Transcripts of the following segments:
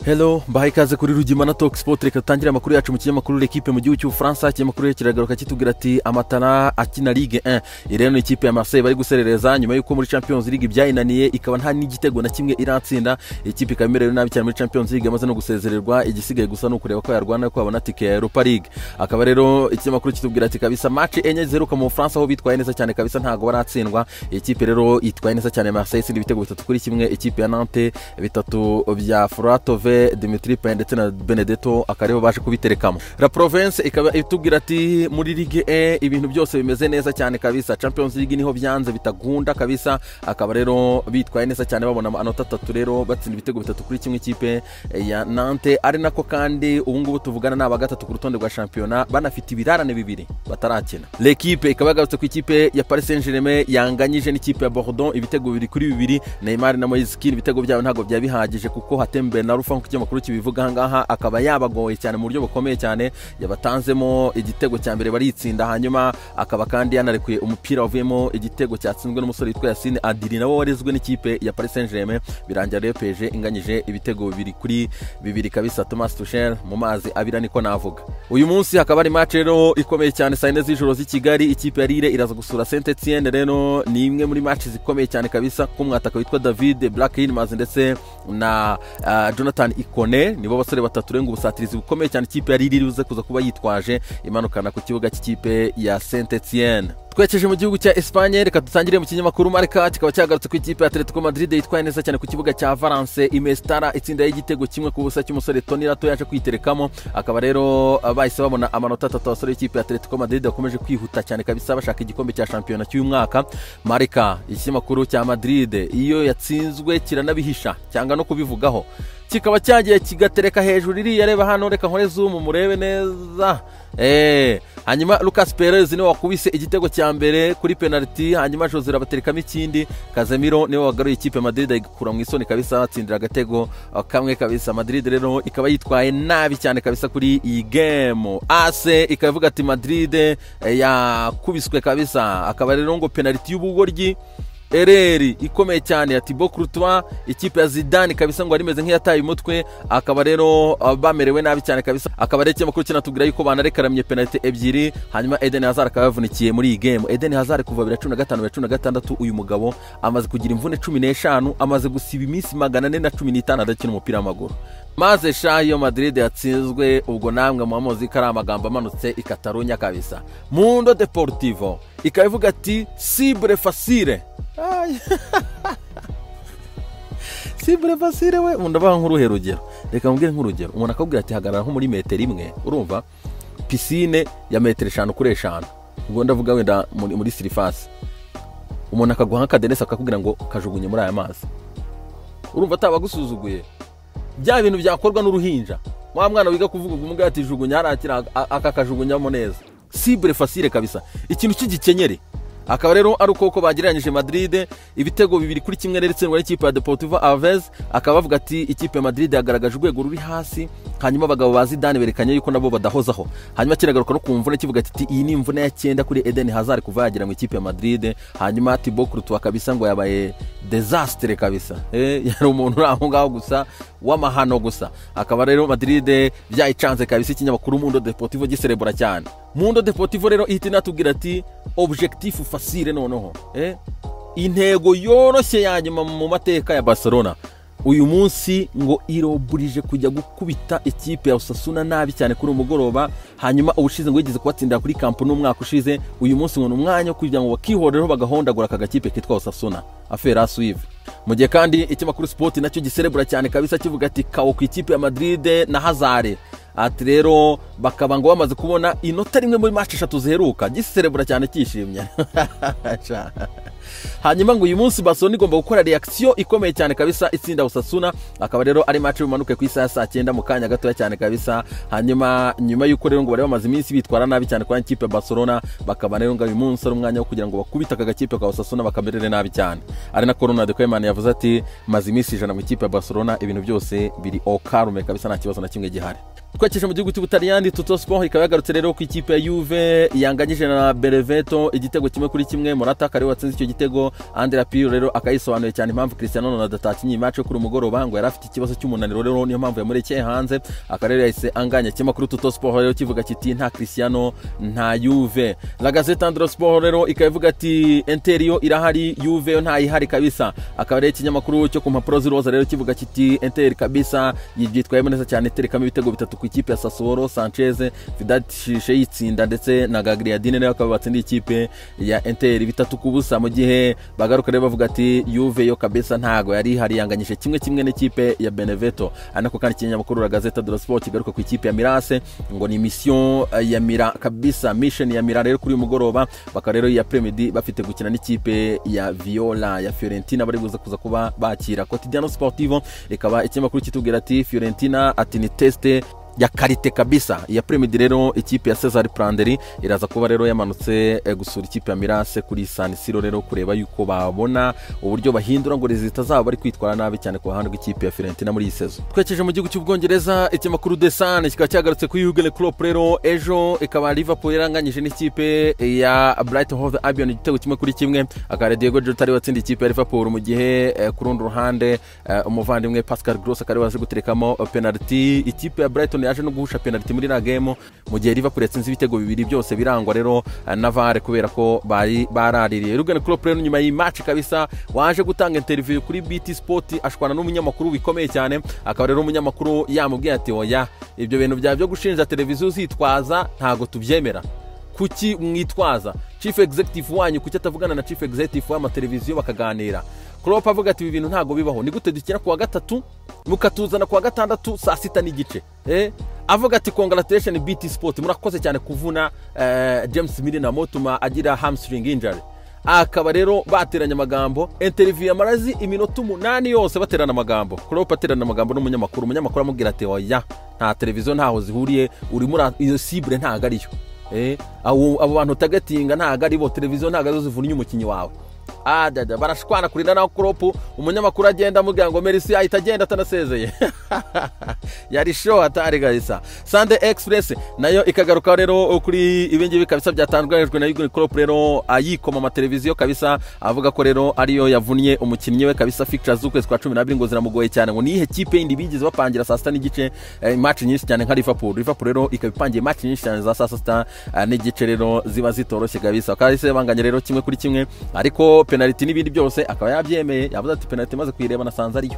Hello, mbahaye ikaze kuri Rugimbana Sport. Reka tutangire amakuru yacu mu kinyamakuru L'Equipe mu gihugu cy'Ubufaransa. Ikinyamakuru kiragaruka kitubwira ati Amatana akina Ligue 1. Ireno ni ikipe ya Marseille bari guserereza nyuma yuko muri Champions League byayinaniye ikaba nta n'igitego na kimwe iratsinda. Ikipe ikamerewe nabi cyane muri Champions League amaze no gusezererwa, igisigaye gusa no kureba ko yarwana ko abona tike ya Europa League. Akaba rero ikinyamakuru kitubwira ati kabisa match enye ziheruka mu Bufaransa aho bitwaye neza cyane kabisa ntago baratsindwa. Ikipe rero itwaye neza cyane Marseille sindi ibitego 3 kuri kimwe, ikipe ya Nantes 3 bya Furatove Dimitri Payet ndetse na Benedetto akareba baje kubiterekamo. La Province ikaba itubwira ati muri Ligue 1 ibintu byose bimeze neza cyane kabisa. Champions League niho byanze bitagunda kabisa. Akaba rero bitwaye neza cyane babona amanota 3 rero batsinda ibitego 3 kuri kimwe ikipe ya Nantes. Ari nako kandi ubu ngubu tuvugana n'aba gatatu ku rutonde rwa championnat banafite ibirarane bibiri batarakina. L'Equipe ikaba yagarutse ku ikipe ya Paris Saint-Germain yanganyije n'ikipe ya Bordeaux ibitego 2 kuri 2. Neymar na Moise Kean ibitego byabo ntago byabihagije kuko Hatembe na Rufa ikinyamakuru kibivuga ngaha akaba yabagoye cyane mu buryo bukomeye cyane, yabatanzemo igitego cya mbere baritsinda, hanyuma akaba kandi yanarekuye umupira wavuyemo igitego cyatsinzwe n'umusore witwa Yassine Adili nawe warezwe n'ikipe ya Paris Saint-Germain. Birangira rero PSG inganyije ibitego 2 kuri 2 kabisa. Thomas Tuchel mu mazi abira niko navuga. Uyu munsi hakaba ari match rero ikomeye cyane saa 4 z'ijoro z'i Kigali. Ikipe ya Lille iraza gusura Saint-Etienne, rero ni imwe muri match zikomeye cyane kabisa ku mwataka witwa David Black-Yilmaz ndetse na Jonathan Ikone, nibo basore batatu renga ubusatirizi bukomeye cyane. Ikipe ya Lille iruze kuza kuba yitwaje imanukana ku kibuga cy'ikipe ya Saint-Etienne. Twekeje mu gihugu cya Espagne, reka dutangire mu kinyamakuru Marca kikaba cyagarutse ku ikipe ya Atletico Madrid yitwaye neza cyane ku kibuga cya Valence imestara itsinda y'igitego kimwe ku busa cy'umusore Toni Rato yaje kwiterekamo. Akaba rero bahise babona amanota 3 abasore y'ikipe ya Atletico Madrid bakomeje kwihuta cyane kabisa bashaka igikombe cya shampiyona cy'uyu mwaka. Marca ikinyamakuru cya Madrid iyo yatsinzwe kiranabihisha cyangwa no kubivugaho, kikaba cyagiye kigatereka hejuru iri yareba hano, reka nkore zoom murebe neza. Hanyuma Lucas Perez niwe wakubise igitego cya mbere kuri penalty, hanyuma Jose rabaterekamo ikindi. Casemiro niwe wagaruye ikipe Madrid igikura mu isoni kabisa batsindira agatego kamwe kabisa. Madrid rero ikaba yitwaye nabi cyane kabisa kuri iyi game. AC ikavuga ati Madrid yakubiswe kabisa. Akaba rero ngo penalty y'ubugoryi ereri ikomeye cyane ya Thibaut Courtois, ikipe ya Zidane kabisa ngo arimeze nk'iyataye umutwe. Akaba rero bamerewe nabi cyane kabisa. Akaba rero ikinyamakuru kinatubwira yuko banarekaramye penalty ebyiri, hanyuma Eden Hazard akaba yavunikiye muri iyi game. Eden Hazard kuva 2015-2016 uyu mugabo amaze kugira imvune 15, amaze gusiba iminsi 415 adakina umupira w'amaguru. Maze Shayo Madrid yatsinzwe ubwo namwe mu mamozi kari amagambo amanutse i Catalonia kabisa. Mundo Deportivo ikavuga ati cible facile. Cible facile we undabaha nk'uruherugero. Reka mbwire nk'urugero, umuntu akabwira ati hagarara nko muri metero imwe, urumva piscine ya metero 5 kuri 5, ubwo ndavuga wenda muri surface. Umuntu akaguha akadenesa akakubwira ngo kajugunye muri aya mazi, urumva atabagusuzuguye. Bya bintu byakorwa n'uruhinja, wa mwana wiga kuvuga umugabo ati jugunya harakira akakajugunyamo neza. Cible facile kabisa, ikintu cy'igikenyere. Akaba rero ari uko bagiranyije Madrid ibitego 2 kuri kimwe ndetse n'ikipe ya Deportivo Alaves. Akaba bavuga ati ikipe ya Madrid yagaragaje urwego ruri hasi, hanyuma abagabo ba Zidane berekanye yuko nabo badahozaho. Hanyuma kiragaruka no kumvune kivuga ati iyi ni imvune ya 9 kuri Eden Hazard kuva yagira mu ikipe ya Madrid. Hanyuma Thibaut Courtois kabisa ngo yabaye disaster kabisa, yari umuntu aho ngaho gusa w'amahano gusa. Akaba rero Madrid byayicanze kabisa. Ikinyamakuru Mundo Deportivo giserebura cyane. Mundo Deportivo rero ihita inatubwira ati objectif facile noneho, intego yoroshye yanyuma mu mateka ya Barcelona uyu munsi ngo iroburije kujya gukubita ikipe ya Osasuna nabi cyane kuri umugoroba. Hanyuma ubushize ngo yigeze kubatsindira kuri Camp Nou umwaka ushize. Uyu munsi ngo umwanya kugira ngo bakihoreho bagahondagura akagakipe kitwa Osasuna afera suive. Mu gihe kandi ikinyamakuru Sport nacyo giserebura cyane kabisa kivuga ati kawo ku ikipe ya Madrid na Hazard. Ati rero bakaba ngo bamaze kubona inota rimwe muri match 3 ziheruka, giserebura cyane kishimye. Hanyuma ngo uyu munsi Barcelona igomba gukora reaction ikomeye cyane kabisa itsinda Osasuna. Akaba rero ari match bimanuke ku isaha saa 9 mu kanya gato cyane kabisa. Hanyuma nyuma yuko rero ngo bari bamaze iminsi bitwara nabi cyane kwa ikipe ya Barcelona, bakaba rero ngo uyu munsi ari umwanya wo kugira ngo bakubita akagakipe ka Osasuna bakamerere nabi cyane. Ari na Ronald Koeman yavuze ati maze iminsi 100 mu ikipe ya Barcelona ibintu byose biri okarume kabisa nta kibazo na kimwe gihari. Twekeje mu gihugu cy'Ubutaliyani, Tuttosport ikaba yagarutse rero ku ikipe ya Juve yanganyije na Benevento igitego kimwe kuri kimwe. Morata kare watsinze icyo igitego. Andrea Pirlo rero akayisobanuye cyane impamvu Cristiano Ronaldo atakinye match yo kuri umugoroba ngo yari afite ikibazo cy'umunaniro rero niyo mpamvu yamurekeye hanze. Akarere yahise anganya ikinyamakuru Tutto Sport rero kivuga kiti nta Cristiano nta Juve. La Gazzetta dello Sport rero ikavuga ati Inter yo irahari, Juve yo nta ihari kabisa. Akaba rero ikinyamakuru cyo ku mpapuro z'iroza rero kivuga kiti Inter kabisa yitwaye neza cyane, iterekamo ibitego bitatu ku ikipe ya Sassuolo, Sanchez Vidal yitsinda ndetse na Gagliardini rero akaba batsindiye ikipe ya Inter bitatu ku busa, mu gihe bagaruka rero bavuga ati Juve yo kabisa ntago yari ihari, yanganyije kimwe n'ikipe ya Benevento. Anako kandi ikinyamakuru La Gazzetta dello Sport kigaruka ku ikipe ya Mirase ngo ni mission ya Mira kabisa, mission ya Mira rero kuri umugoroba baka rero ya Premidi bafite gukina n'ikipe ya Viola ya Fiorentina bari buza kuba bakira. Quotidiano Sportivo ikaba ikinyamakuru kitubwira ati Fiorentina ati ni teste ya karite kabisa ya Premidi rero ikipe ya Cesar Prandelli iraza kuba rero yamanutse gusura ikipe ya Mirase kuri San Siro rero kureba yuko babona uburyo bahindura ngo rezita zabo bari kwitwara nabi cyane ku ruhande rw'ikipe ya Fiorentina muri iyi sezo. Twekeje mu gihugu cy'Ubwongereza ikinyamakuru The Sun kikaba cyagarutse ku Jurgen Klopp rero ejo ikaba Liverpool yaranganyije n'ikipe ya Brighton Hove Albion igitego kimwe kuri kimwe. Akaba Diego Jota ari watsindiye ikipe ya Liverpool mu gihe ku rundi ruhande umuvandimwe Pascal Gross akaba waje guterekamo penalty. Ikipe ya Brighton yaje no guhusha penalty muri la game mu gihe Liverpool yatsinze ibitego bibiri byose birangwa rero na VAR kubera ko bari baraririye. Jurgen Klopp rero nyuma y'i match kabisa waje gutanga interview kuri BT Sport ashwana n'umunyamakuru bikomeye cyane. Akaba rero umunyamakuru yamubwiye ati oya ibyo bintu byo gushinja televiziyo zitwaza ntago tubyemera, kuki mwitwaza chief executive wanyu kuki atavugana na chief executive w'amateleviziyo bakaganira. Klopp avuga ati ibi bintu ntago bibaho, ni gute dukina kuwa gatatu mukatuzana kuwa gatandatu saa 6 n'igice avuga ati congratulations BT Sport murakoze cyane kuvuna James Milner motuma agira hamstring injury. Akaba rero bateranya amagambo interview ya Marazi iminota 8 yose baterana amagambo. Klopp aterana amagambo n'umunyamakuru amubwira ati oya nta televiziyo ntaho zihuriye uri muri iyo cible ntago ariyo abo bantu tagatinga ntago ari bo, televiziyo ntago zo zivunnye umukinyi wawe. Barashwana kurina na Klopp, umunyamakuru agenda amubwira ngo Messi ahita agenda atanasezeye yari show atari gahisa. Sunday Express nayo ikagaruka rero kuri ibingibi kabisa byatangajwe na Jurgen Klopp rero ayikoma amateleviziyo kabisa avuga ko rero ariyo yavunnye umukinnyi we kabisa. Fixtures z'ukwezi kwa 12 ngo ziramugoye cyane, ngo nihe kipe indi bigize bapangira saa 6 n'igice match nyinshi cyane nka Liverpool rero ikabipangiye match nyinshi cyane za saa 6 n'igice rero ziba zitoroshye kabisa. Kahise banganye rero kimwe kuri kimwe, ariko penalty n'ibindi byose akaba yabyemeye, yavuze ati penalty maze kuyireba nasanze ariyo.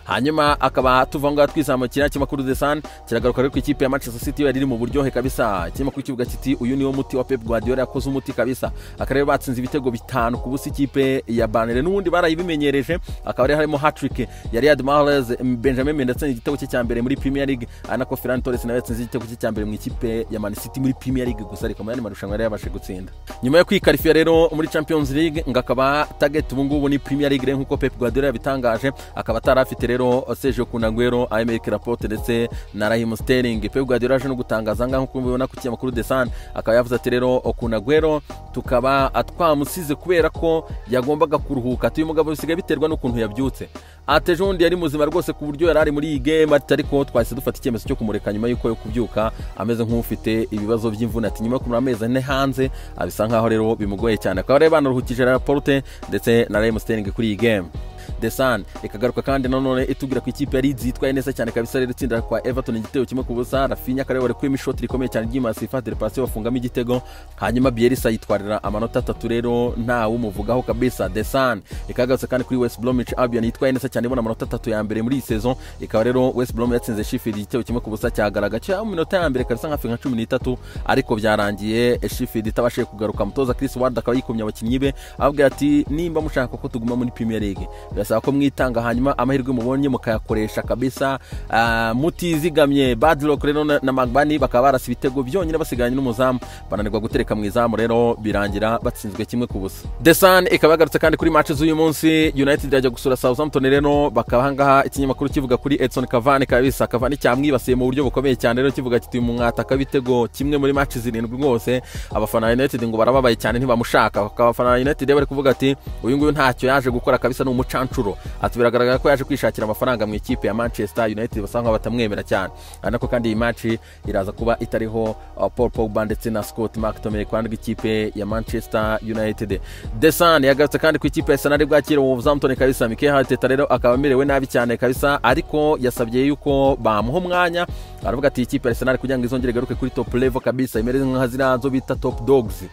Hanyuma akaba tuvanga twizamukira ikinyamakuru The Sun kiragaruka rero ku ikipe ya Manchester City yari mu buryohe kabisa. Ikinyamakuru kivuga kiti uyu niwo muti wa Pep Guardiola yakoze umuti kabisa. Akarere batsinze ibitego 5 ku busa ikipe ya Burnley n'ubundi barayibimenyereje. Akaba ari harimo hat-trick ya Riyad Mahrez, Benjamin Mendy ndetse igitego cye cya mbere muri Premier League, anako Ferran Torres nawe yatsinze igitego cye cya mbere mu ikipe ya Man City muri Premier League gusa ariko muri marushanwa yari yabashe gutsinda. Nyuma yo kwikarifia rero muri Champions League ngakaba target ubu ngubu ni Premier League nkuko Pep Guardiola yabitangaje. Akaba tarafite rero Sergio Kunagüero, Aymeric Laporte ndetse na Raheem Sterling. Pep Guardiola aje no gutangaza nkuko mubibona ku kinyamakuru The Sun, akaba yavuze ati rero Kunagüero tukaba atwamusize kubera ko yagombaga kuruhuka, ati uyu mugabo bisigaye biterwa n'ukuntu yabyutse. Ate jondi yari muzima rwose ku buryo yarari muri iyi game, ariko twahise dufata icyemezo cyo kumureka nyuma yuko yo kubyuka ameze nk'ufite ibibazo by'imvune. Ati nyuma yo kumara amezi 4 hanze abisa nkaho rero bimugoye cyane. Akaba rero banaruhukije Laporte ndetse na Raheem Sterling kuri iyi game. The Sun ikagaruka kandi nanone itubwira ku ikipe ya Leeds yitwaye neza cyane kabisa rero itsinda kwa Everton igitego kimwe ku busa. Rafinha kare wari kwima shot rikomeye cyane ry'imasifa de passe bafungamo igitego, hanyuma Bielsa yitwarira amanota 3 rero nta wumuvugaho kabisa. The Sun ikagarutse kandi kuri West Bromwich Albion yitwaye neza cyane ibona amanota 3 ya mbere muri iyi season. Ikaba rero West Brom yatsinze Sheffield igitego kimwe ku busa cyagaraga cya minota ya mbere kabisa nka 13 ariko byarangiye Sheffield itabashe kugaruka. Mutoza Chris Ward akaba yikomye abakinnyi be avuga ati nimba mushaka ko tuguma muri Premier League birasaba ko mwitanga hanyuma amahirwe mubonye mukayakoresha kabisa, mutizigamye. Bad luck rero na Magbani bakaba barasa ibitego byonyine basiganye n'umuzamu bananirwa gutereka mu izamu rero birangira batsinzwe kimwe ku busa. The Sun ikabagarutse kandi kuri match z'uyu munsi. United yajya gusura Southampton rero bakaba hangaha ikinyamakuru kivuga kuri Edson Cavani kabisa. Cavani cyamwibasiye mu buryo bukomeye cyane rero kivuga kiti umwata kabitego kimwe muri match 7 rwose. Abafana United ngo barababaye cyane ntibamushaka. Abafana United bari kuvuga ati uyu nguyu ntacyo yaje gukora kabisa n'umuca canshuro ati biragaragara ko yaje kwishakira amafaranga mu ikipe ya Manchester United basanga batamwemera cyane ariko kandi iyi match iraza kuba itariho Paul Pogba ndetse na Scott McTominay kwandika ikipe ya Manchester United. Desan yagarutse kandi ku ikipe ya Arsenal bwakira Wolverhampton kabisa. Mikel Arteta rero akaba amerewe nabi cyane kabisa ariko yasabye yuko bamuha umwanya aravuga ati ikipe ya Arsenal kugira ngo izongere garuke kuri top level kabisa imere nka zirazo bita top dogs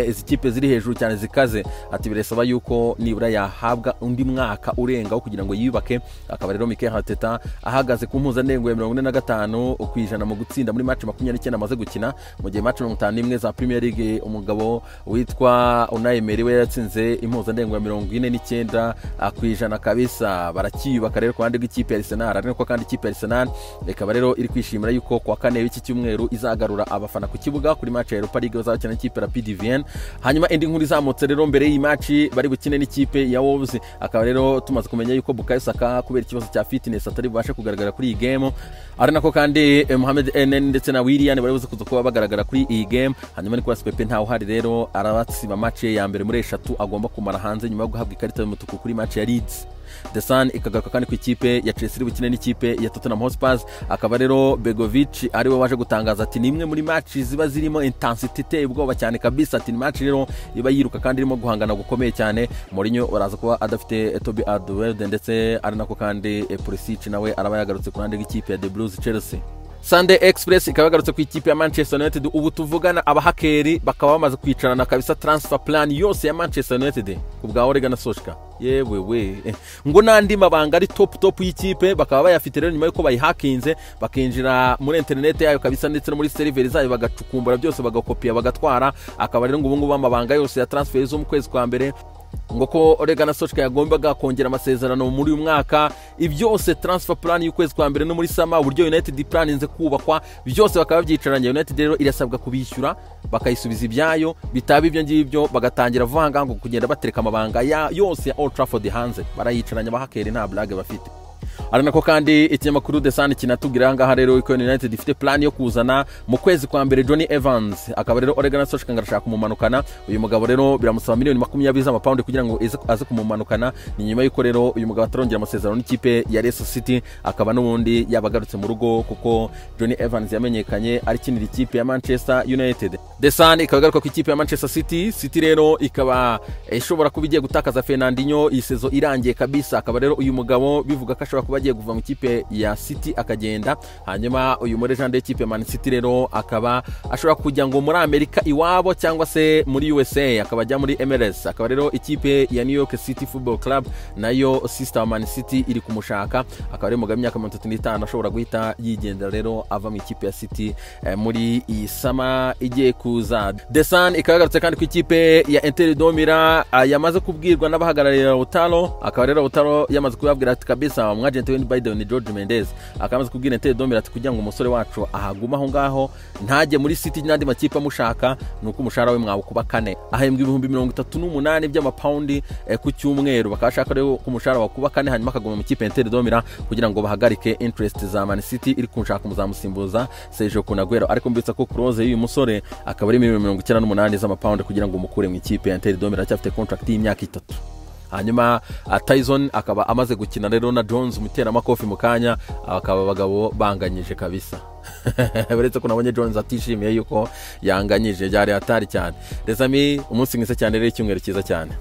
izi kipe ziri hejuru cyane zikaze ati biresaba yuko nibura yahabwa undi mwaka urengaho kugira ngo yibake. Akaba rero Mikel Arteta ahagaze ku mpuzandengo ya 45 kwijana mu gutsinda muri match 29 amaze gukina mu gihe match 51 za Premier League umugabo witwa Unai Emery we yatsinze impuzandengo ya 49 kwijana kabisa. Barakiyubaka rero kwande bw'ikipe ya Arsenal ariko kandi ikipe ya Arsenal ikaba rero iri kwishimira yuko kwa kane w'iki cyumweru izagarura abafana ku kibuga kuri match ya Europa League bazakina ikipe ya Rapid Vienna. Hanyuma indi nkuru izamutse rero mbere y'iyi match bari gukina n'ikipe ya Wolves. Akaba rero tumaze kumenya yuko Bukayo Saka kubera ikibazo cya fitness atari bubashe kugaragara kuri iyi game ari nako kandi Mohamed Enen ndetse na Willian bari buze kuza kuba bagaragara kuri iyi game. Hanyuma Nicolas Pepe ntawe uhari rero arabatsiba match ya mbere muri 3 agomba kumara hanze nyuma yo guhabwa ikarita y'umutuku kuri match ya Leeds. The Sun ikagaruka kandi ku ikipe ya Chelsea bukine n'ikipe ya Tottenham Hotspur. Akaba rero Begovic ari we waje gutangaza ati nimwe muri match ziba zirimo intensity iteye ubwoba cyane kabisa ati match rero iba yiruka kandi irimo guhangana gukomeye cyane. Mourinho baraza kuba adafite Toby Alderweireld ndetse ari nako kandi Pulisic nawe araba yagarutse ku ruhande rw'ikipe ya The Blues Chelsea. Sunday Express ikaba yagarutse ku ikipe ya Manchester United. Ubu tuvugana abahakeri bakaba bamaze kwicarana kabisa transfer plan yose ya Manchester United kubwa Ole Gunnar Solskjaer. Yewe ngo nandi mabanga ari top y'ikipe bakaba bayafite rero nyuma yuko bayihakinze bakinjira muri internet yayo kabisa ndetse no muri server zayo bagacukumbura byose bagakopia bagatwara. Akaba rero ngo ubungu amabanga yose ya transfer zo mu kwezi kwa mbere ngo ko Ole Gunnar Solskjaer yagombaga kongera amasezerano muri uyu mwaka. Ibyose transfer plan y'ukwezi kwa mbere no muri sama uburyo United planinze kubakwa byose bakaba byicaranye. United rero irasabwa kubishyura bakayisubiza ibyayo bitaba ibyo ngibyo bagatangira vanga ngo kugenda batereka amabanga yose ya Old Trafford hanze barayicaranye abahakeri nta blague bafite. Ari nako kandi ikinyamakuru The Sun kinatubwira ngaha rero ko United ifite plan yo kuzana mu kwezi kwa mbere Johnny Evans. Akaba rero Ole Gunnar Solskjaer ngarashaka kumumanukana. Uyu mugabo rero biramusaba miliyoni 20 z'amapaundi kugira ngo aze kumumanukana. Ni nyuma yuko rero uyu mugabo atarongera amasezerano n'ikipe ya Leicester City akaba n'ubundi yabagarutse mu rugo kuko Johnny Evans yamenyekanye ari kinira ikipe ya Manchester United. The Sun ikagaruka ku ikipe ya Manchester City rero ikaba ishobora kubigiye gutakaza Fernandinho iyi sezo irangiye kabisa. Akaba rero uyu mugabo bivuga ko ashobora kuba agiye kuva mu ikipe ya City akagenda. Hanyuma uyu murejande y'ikipe ya Man City rero akaba ashobora kujya ngo muri Amerika iwabo cyangwa se muri USA akaba ajya muri MLS. Akaba rero ikipe ya New York City Football Club nayo sister Man City iri kumushaka. Akaba rero mugabo imyaka 35 ashobora guhita yigendera rero ava mu ikipe ya City muri iyi sama igiye kuza. The Sun ikagarutse kandi ku ikipe ya Inter de Milan yamaze kubwirwa n'abahagararira Lautaro. Akaba rero Lautaro yamaze kubabwira ati kabisa umwagent we Biden George Mendes akamaze kubwira Inter de Milan ati kugira ngo umusore wacu ahaguma aho ngaho ntajye muri City n'andi makipe amushaka nuko umushara we mwabukuba kane ahembwa 38,000 by'amapaundi ku cyumweru. Bakashaka rero ku mushara wa kuba kane hanyuma akaguma mu kipe Inter de Milan kugira ngo bahagarike interest za Man City iri kunshaka muzamusimbuza Sergio Aguero. Ariko mbitsa ko clause y'uyu musore akaba ari 98 z'amapaundi kugira ngo umukure mu ikipe ya Inter de Milan cyafite contract y'imyaka 3. Hanyuma Tyson akaba amaze gukina rero na Jones umutera amakofi mu kanya akaba abagabo banganyije kabisa. Baretse ko nabonye Jones atishimiye yuko yanganyije byari atari cyane. Rezami umunsi mwiza cyane rero icyumweru cyiza cyane.